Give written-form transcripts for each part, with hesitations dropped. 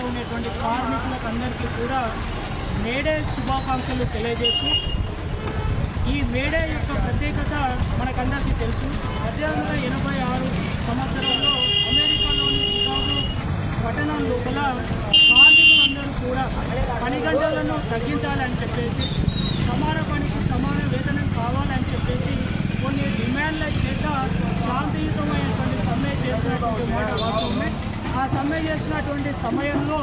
ఉన్నటువంటి కార్మికులకు అందరికీ కూడా మేడే శుభాకాంక్షలు తెలియజేస్తూ ఈ మేడే యొక్క ప్రత్యేకత మనకందరికీ తెలుసు. 1886 సంవత్సరంలో అమెరికాలోని చికాగో పట్టణం లోపల కార్మికులందరూ కూడా పని గంటలను తగ్గించాలని చెప్పేసి, సమాన పనికి సమాన వేతనం కావాలని చెప్పేసి కొన్ని డిమాండ్ల చేత శాంతియుతమైనటువంటి సమ్మె చేసినటువంటి మాట వాస్తవమే. ఆ సమ్మె చేసినటువంటి సమయంలో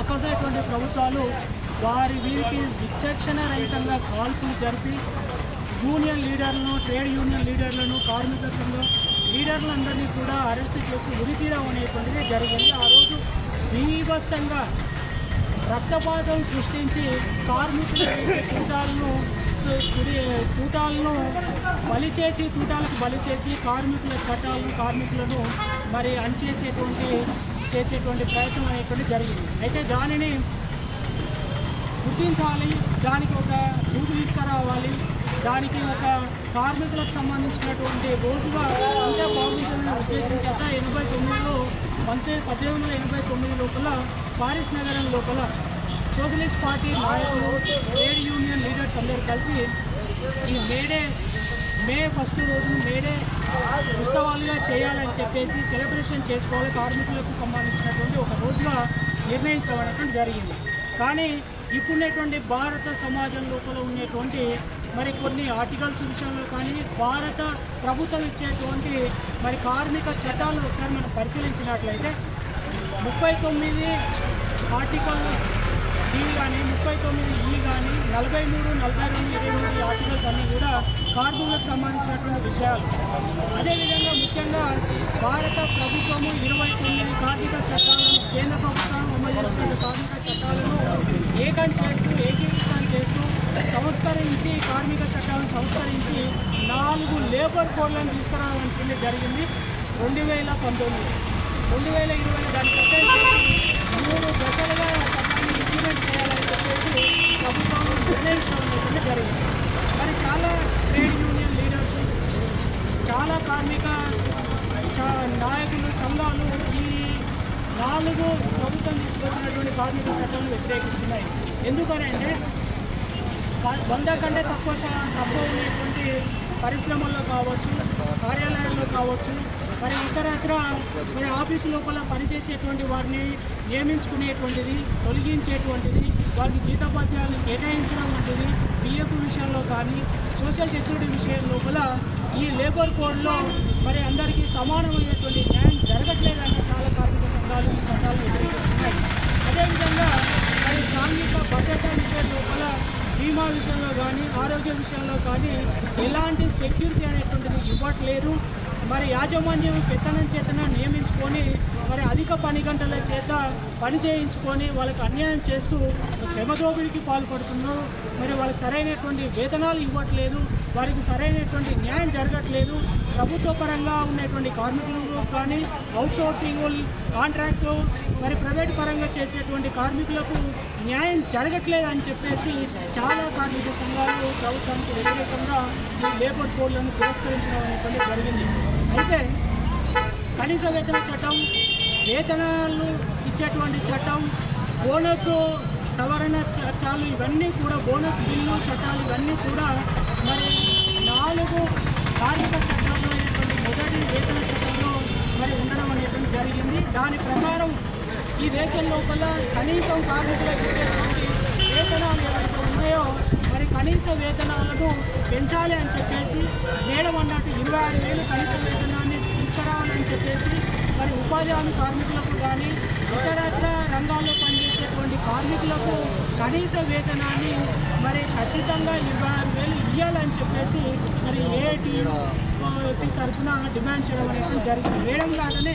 అక్కడటువంటి ప్రభుత్వాలు వీరికి విచక్షణ రహితంగా కాల్పులు జరిపి యూనియన్ లీడర్లను, ట్రేడ్ యూనియన్ లీడర్లను, కార్మిక సంఘ లీడర్లందరినీ కూడా అరెస్ట్ చేసి ఉరితీయడం అనేటువంటిది జరిగింది. ఆ రోజు బీభత్సంగా రక్తపాతం సృష్టించి కార్మికుల తూటాలను తూటాలకు బలి చేసి కార్మికులను మరి చేసేటువంటి ప్రయత్నం అనేటువంటి జరిగింది. అయితే దానిని గుర్తించాలి, దానికి ఒక రూపు తీసుకురావాలి, దానికి ఒక కార్మికులకు సంబంధించినటువంటి రోజుగా అంటే బాగుంటుందని ఉద్దేశం చేత 1889 లోపల పారిస్ నగరం లోపల సోషలిస్ట్ పార్టీ నాయకులు, ట్రేడ్ యూనియన్ లీడర్స్ అందరూ కలిసి ఈ మే 1 రోజును మేడే ఉత్సవాలుగా చేయాలని చెప్పేసి సెలబ్రేషన్ చేసుకోవాలి, కార్మికులకు సంబంధించినటువంటి ఒక రోజుగా నిర్ణయించడం జరిగింది. కానీ ఇప్పుడున్నటువంటి భారత సమాజం లోపల ఉన్నటువంటి మరి కొన్ని ఆర్టికల్స్ విషయంలో కానీ భారత ప్రభుత్వం ఇచ్చేటువంటి మరి కార్మిక చట్టాలు ఒకసారి మనం పరిశీలించినట్లయితే 39 ఆర్టికల్ డి కానీ 39E కానీ 43, 42, 23 ఆర్టికల్స్ అన్నీ కూడా కార్మికులకు సంబంధించినటువంటి విషయాలు. అదేవిధంగా ముఖ్యంగా భారత ప్రభుత్వము 29 కార్మిక చట్టాలను కేంద్ర ప్రభుత్వం అమలు చేస్తున్న కార్మిక చట్టాలను ఏకీకృతం చేస్తూ కార్మిక చట్టాలను సంస్కరించి 4 లేబర్ కోడ్లను తీసుకురావడం జరిగింది. 2019, 2020 దాని ప్రత్యేక 3 దశలుగా చట్టాన్ని ఇంప్లిమెంట్ చేయాలని చెప్పేసి ప్రభుత్వం నిర్ణయించడం జరిగింది. మరి చాలా ట్రేడ్ యూనియన్ లీడర్స్, చాలా కార్మిక నాయకులు, సంఘాలు ఈ 4 ప్రభుత్వం తీసుకొచ్చినటువంటి కార్మిక చట్టాలను వ్యతిరేకిస్తున్నాయి. ఎందుకనంటే 100 కంటే తక్కువ ఉన్నటువంటి పరిశ్రమల్లో కావచ్చు, కార్యాలయాల్లో కావచ్చు, మరి ఇతరత్ర మరి ఆఫీసు లోపల పనిచేసేటువంటి వారిని నియమించుకునేటువంటిది, తొలగించేటువంటిది, వారికి జీతభత్యాలను కేటాయించడం వంటిది, పిఎఫ్ విషయంలో కానీ సోషల్ సెక్యూరిటీ విషయం లోపల ఈ లేబర్ కోడ్లో మరి అందరికీ సమానమైనటువంటి న్యాయం జరగట్లేదని చాలా కార్మిక సంఘాలు ఈ చట్టాలను వ్యతిరేకిస్తున్నాయి. అదేవిధంగా మరి సాంఘిక భద్రత విషయం లోపల బీమా విషయంలో కానీ ఆరోగ్య విషయంలో కానీ ఎలాంటి సెక్యూరిటీ అనేటువంటిది ఇవ్వట్లేదు. మరి యాజమాన్యం పెత్తనం చేతన నియమించుకొని మరి అధిక పని గంటల చేత పని చేయించుకొని వాళ్ళకి అన్యాయం చేస్తూ శ్రమ దోపిడీకి పాల్పడుతున్నారు. మరి వాళ్ళకి సరైనటువంటి వేతనాలు ఇవ్వట్లేదు, వారికి సరైనటువంటి న్యాయం జరగట్లేదు. ప్రభుత్వ పరంగా ఉన్నటువంటి కార్మికులు కానీ అవుట్సోర్సింగ్ కాంట్రాక్టు మరి ప్రైవేట్ పరంగా చేసేటువంటి కార్మికులకు న్యాయం జరగట్లేదు అని చెప్పేసి చాలా కార్మిక సంఘాలు ప్రభుత్వానికి వ్యతిరేకంగా ఈ లేబర్ కోడ్లను తిరస్కరించడం అనేటువంటి జరిగింది. అయితే కనీస వేతన చట్టం, వేతనాలు ఇచ్చేటువంటి చట్టం, బోనస్ సవరణ చట్టాలు ఇవన్నీ కూడా, బోనస్ బిల్లు చట్టాలు ఇవన్నీ కూడా మరి 4 కార్మిక చట్టాల్లో అయినటువంటి మొదటి వేతన చట్టంలో మరి ఉండడం అనేటువంటి జరిగింది. దాని ప్రకారం ఈ దేశం లోపల కనీసం కార్మికులకు ఇచ్చేటువంటి వేతనాలు ఏవైతే ఉన్నాయో మరి కనీస వేతనాలను పెంచాలి అని చెప్పేసి మేడం అన్నట్టు 26,000 కనీస వేతనాన్ని తీసుకురావాలని చెప్పేసి మరి ఉపాధి హామీ కార్మికులకు కానీ ఇతరత్ర రంగాల్లో పనిచేసేటువంటి కార్మికులకు కనీస వేతనాన్ని మరి ఖచ్చితంగా 26,000 ఇవ్వాలని చెప్పేసి మరి ఏఐటీసీ తరఫున డిమాండ్ చేయడం అనేది జరిగింది. మేడం లాగానే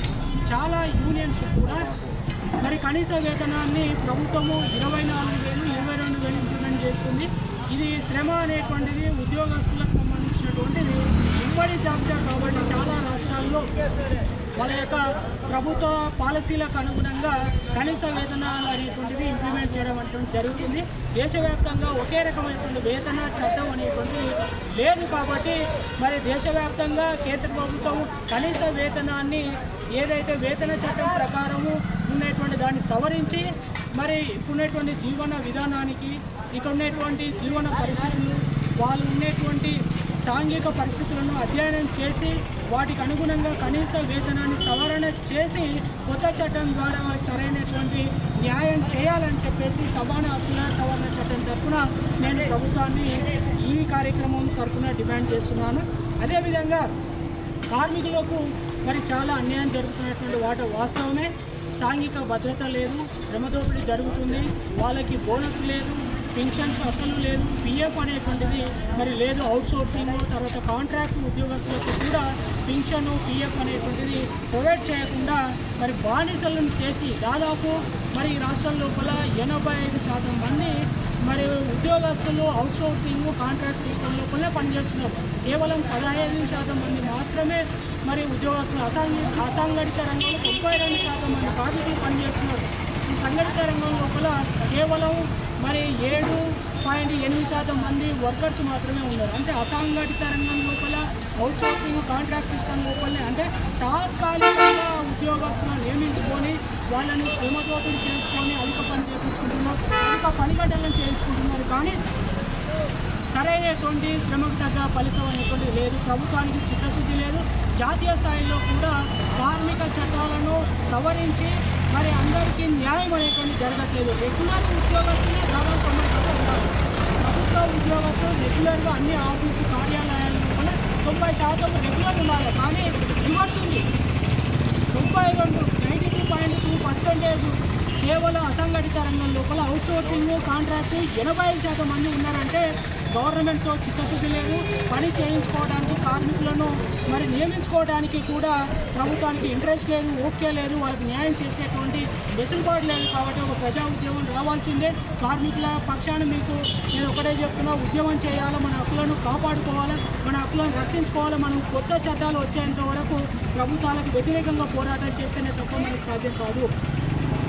చాలా యూనియన్స్ కూడా మరి కనీస వేతనాన్ని ప్రభుత్వము 24,000, 22,000 ఇంప్లిమెంట్ చేస్తుంది. ఇది శ్రమ అనేటువంటిది ఉద్యోగస్తులకు సంబంధించినటువంటిది ఉమ్మడి జాబితా కాబట్టి చాలా రాష్ట్రాల్లో వాళ్ళ యొక్క ప్రభుత్వ పాలసీలకు అనుగుణంగా కనీస వేతనాలు అనేటువంటిది ఇంప్లిమెంట్ చేయడం అనేటువంటి జరుగుతుంది. దేశవ్యాప్తంగా ఒకే రకమైనటువంటి వేతన చట్టం అనేటువంటిది లేదు కాబట్టి మరి దేశవ్యాప్తంగా కేంద్ర ప్రభుత్వం కనీస వేతనాన్ని ఏదైతే వేతన చట్టం ప్రకారము ఉన్నటువంటి దాన్ని సవరించి మరి ఇప్పుడున్నటువంటి జీవన విధానానికి ఇక్కడ ఉన్నటువంటి జీవన పరిస్థితులు వాళ్ళు ఉండేటువంటి సాంఘిక పరిస్థితులను అధ్యయనం చేసి వాటికి అనుగుణంగా కనీస వేతనాన్ని సవరణ చేసి కొత్త చట్టం ద్వారా సరైనటువంటి న్యాయం చేయాలని చెప్పేసి సమాన హక్కుల సవరణ చట్టం తరఫున నేను ప్రభుత్వాన్ని ఈ కార్యక్రమం తరఫున డిమాండ్ చేస్తున్నాను. అదేవిధంగా కార్మికులకు మరి చాలా అన్యాయం జరుగుతున్నటువంటి వాస్తవమే. సాంఘిక భద్రత లేదు, శ్రమ దోపిడీ జరుగుతుంది, వాళ్ళకి బోనస్ లేదు, పెన్షన్స్ అసలు లేదు, పిఎఫ్ అనేటువంటిది మరి లేదు, అవుట్సోర్సింగ్ తర్వాత కాంట్రాక్ట్ ఉద్యోగస్తులకు కూడా పెన్షన్ పిఎఫ్ అనేటువంటిది ప్రొవైడ్ చేయకుండా మరి బానిసలను చేసి దాదాపు మరి రాష్ట్రం లోపల 85% మంది మరి ఉద్యోగస్తులు అవుట్సోర్సింగ్ కాంట్రాక్ట్ సిస్టమ్ లోపలే పనిచేస్తున్నారు. కేవలం 15% మంది మాత్రమే మరి ఉద్యోగస్తులు అసంఘటిత రంగంలో 92% మంది కార్మికులు పనిచేస్తున్నారు. ఈ సంఘటిత రంగం లోపల కేవలం మరి 7.8% మంది వర్కర్స్ మాత్రమే ఉన్నారు. అంటే అసంఘటిత రంగం లోపల అవుట్సోర్సింగ్ కాంట్రాక్ట్ సిస్టమ్ లోపలనే అంటే తాత్కాలికంగా ఉద్యోగస్తులను నియమించుకొని వాళ్ళని శ్రమదోపిడీ చేసుకొని అధిక పని చేయించుకుంటున్నారు, అధిక పని గంటలను చేయించుకుంటున్నారు. కానీ సరైనటువంటి శ్రమకు తగ్గ ఫలితం అనేటువంటిది లేదు. ప్రభుత్వానికి చిత్తశుద్ధి లేదు. జాతీయ స్థాయిలో కూడా కార్మిక చట్టాలను సవరించి మరి అందరికీ న్యాయం అనేటువంటి జరగట్లేదు. రెగ్యులర్ ఉద్యోగస్తులే దాదాపు 90% ఉన్నారు. ప్రభుత్వ ఉద్యోగస్తులు రెగ్యులర్గా అన్ని ఆఫీసు కార్యాలయాల కూడా 90% రెగ్యులర్ ఉండాలి. కానీ రివర్స్ ఉంది. 92.2% కేవలం అసంఘటిత రంగం లోపల అవుట్సోర్సింగ్ కాంట్రాక్టు 85% మంది ఉన్నారంటే గవర్నమెంట్తో చిత్తశుద్ధి లేదు. పని చేయించుకోవడానికి కార్మికులను మరి నియమించుకోవడానికి కూడా ప్రభుత్వానికి ఇంట్రెస్ట్ లేదు, ఓకే లేదు, వాళ్ళకి న్యాయం చేసేటువంటి వెసులుబాటు లేదు. కాబట్టి ఒక ప్రజా ఉద్యమం రావాల్సిందే. కార్మికుల పక్షాన మీకు నేను ఒకటే చెప్తున్నా, ఉద్యమం చేయాలి, మన హక్కులను కాపాడుకోవాలి, మన హక్కులను రక్షించుకోవాలి. మనం కొత్త చట్టాలు వచ్చేంత వరకు ప్రభుత్వాలకు వ్యతిరేకంగా పోరాటం చేస్తేనే తప్ప మనకు సాధ్యం కాదు.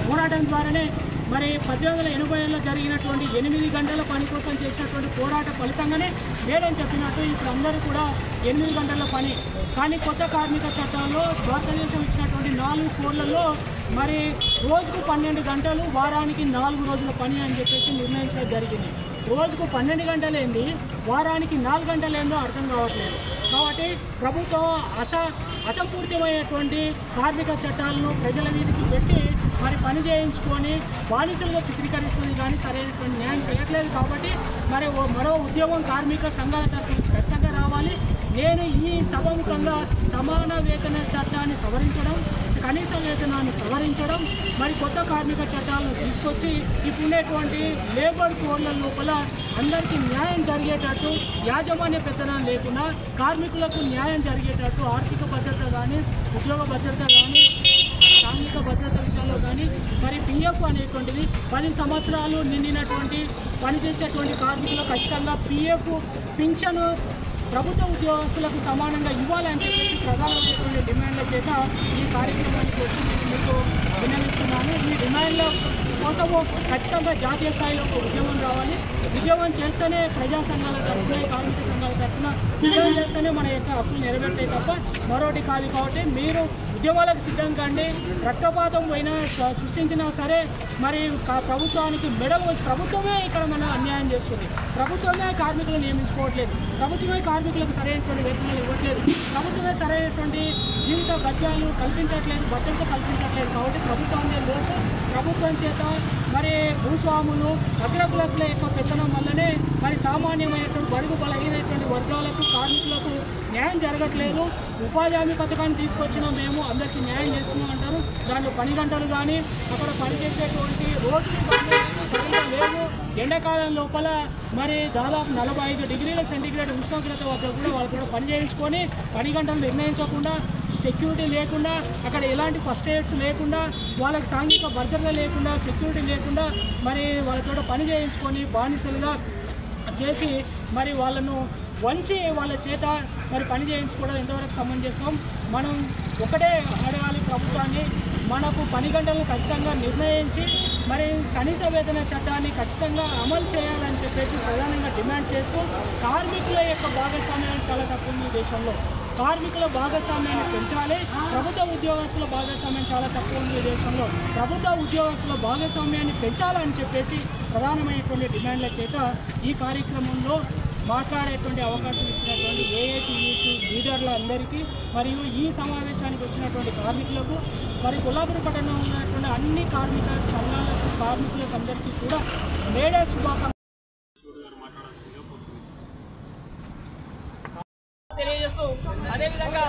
పోరాటం ద్వారానే మరి 1880లో జరిగినటువంటి 8 గంటల పని కోసం చేసినటువంటి పోరాట ఫలితంగానే లేదని చెప్పినట్టు ఇప్పుడు అందరూ కూడా 8 గంటల పని. కానీ కొత్త కార్మిక చట్టాల్లో భారతదేశం ఇచ్చినటువంటి 4 కోడ్లలో మరి రోజుకు 12 గంటలు, వారానికి 4 రోజుల పని అని చెప్పేసి నిర్ణయించడం జరిగింది. రోజుకు 12 గంటలేంది, వారానికి 4 గంటలేందో అర్థం కావట్లేదు. కాబట్టి ప్రభుత్వం అసంపూర్తిమైనటువంటి కార్మిక చట్టాలను ప్రజల మీదకి పెట్టి మరి పని చేయించుకొని బానిసలుగా చిత్రీకరిస్తుంది, కానీ సరైనటువంటి న్యాయం చేయట్లేదు. కాబట్టి మరి మరో ఉద్యమం కార్మిక సంఘాల తరఫు నుంచి ఖచ్చితంగా రావాలి. నేను ఈ సభముఖంగా సమాన వేతన చట్టాన్ని సవరించడం, కనీస వేతనాన్ని సవరించడం, మరి కొత్త కార్మిక చట్టాలను తీసుకొచ్చి ఇప్పుడున్నటువంటి లేబర్ కోడ్ల లోపల అందరికీ న్యాయం జరిగేటట్టు, యాజమాన్య పెత్తనం లేకుండా కార్మికులకు న్యాయం జరిగేటట్టు ఆర్థిక భద్రత కానీ, ఉద్యోగ భద్రత కానీ, సాంఘిక భద్రత విషయంలో కానీ మరి పిఎఫ్ అనేటువంటిది 10 సంవత్సరాలు నిండినటువంటి పనిచేసేటువంటి కార్మికులకు ఖచ్చితంగా పిఎఫ్ పింఛను ప్రభుత్వ ఉద్యోగస్తులకు సమానంగా ఇవ్వాలని చెప్పేసి ప్రధానమైనటువంటి డిమాండ్ల చేత ఈ కార్యక్రమానికి వచ్చి నేను మీకు విన్నవిస్తున్నాను. ఈ డిమాండ్ల కోసము ఖచ్చితంగా జాతీయ స్థాయిలో ఒక ఉద్యమం రావాలి. ఉద్యమం చేస్తేనే ప్రజా సంఘాల తరఫున, కార్మిక సంఘాల తరఫున ఉద్యమం చేస్తేనే మన యొక్క హక్కులు నెరవేర్తాయి తప్ప మరొకటి కాదు. కాబట్టి మీరు ఉద్యమాలకు సిద్ధం కండి. రక్తపాతం పోయినా సృష్టించినా సరే మరి ప్రభుత్వానికి మెడలు, ప్రభుత్వమే ఇక్కడ మన అన్యాయం చేస్తుంది. ప్రభుత్వమే కార్మికులు నియమించుకోవట్లేదు, ప్రభుత్వమే కార్మికులకు సరైనటువంటి వేతనాలు ఇవ్వట్లేదు, ప్రభుత్వమే సరైనటువంటి జీవిత భద్రతలు కల్పించట్లేదు, భద్రత కల్పించట్లేదు. కాబట్టి ప్రభుత్వాన్ని లోటు, ప్రభుత్వం చేత మరి భూస్వాములు అగ్రకులస్తుల యొక్క పెత్తనం వల్లనే మరి సామాన్యమైనటువంటి బడుగు బలహీనటువంటి వర్గాలకు, కార్మికులకు న్యాయం జరగట్లేదు. ఉపాధి హామీ పథకాన్ని తీసుకొచ్చినా మేము అందరికీ న్యాయం చేస్తున్నాం అంటారు. దాంట్లో పని గంటలు కానీ, అక్కడ పనిచేసేటువంటి రోజులు కానీ సరిగా లేవు. ఎండాకాలం లోపల మరి దాదాపు 45 డిగ్రీల సెంటీగ్రేడ్ ఉష్ణోగ్రత వద్ద కూడా వాళ్ళు కూడా పని చేయించుకొని పని గంటలు నిర్ణయించకుండా, సెక్యూరిటీ లేకుండా, అక్కడ ఎలాంటి ఫస్ట్ ఎయిడ్స్ లేకుండా, వాళ్ళకి సాంఘిక భద్రత లేకుండా, సెక్యూరిటీ లేకుండా మరి వాళ్ళతో పని చేయించుకొని బానిసలుగా చేసి మరి వాళ్ళను వంచి వాళ్ళ చేత మరి పని చేయించుకోవడం ఎంతవరకు సమంజసం? మనం ఒకటే అడగాలి ప్రభుత్వాన్ని, మనకు పని గంటలను ఖచ్చితంగా నిర్ణయించి మరి కనీస వేతన చట్టాన్ని ఖచ్చితంగా అమలు చేయాలని చెప్పేసి ప్రధానంగా డిమాండ్ చేస్తూ, కార్మికుల యొక్క భాగస్వామ్యం చాలా తక్కువ ఉంది ఈ దేశంలో. కార్మికుల భాగస్వామ్యాన్ని పెంచాలి. ప్రభుత్వ ఉద్యోగస్తుల భాగస్వామ్యం చాలా తక్కువ ఉంది దేశంలో. ప్రభుత్వ ఉద్యోగస్తుల భాగస్వామ్యాన్ని పెంచాలని చెప్పేసి ప్రధానమైనటువంటి డిమాండ్ల చేత ఈ కార్యక్రమంలో మాట్లాడేటువంటి అవకాశం ఇచ్చినటువంటి ఏఐటీయూసీ లీడర్లందరికీ మరియు ఈ సమావేశానికి వచ్చినటువంటి కార్మికులకు మరి కొల్లాపూర్ పట్టణంలో ఉన్నటువంటి అన్ని కార్మిక సంఘాలకు కార్మికులకు అందరికీ కూడా మేడే శుభాకాంక్షలు తెలియజేస్తూ అదేవిధంగా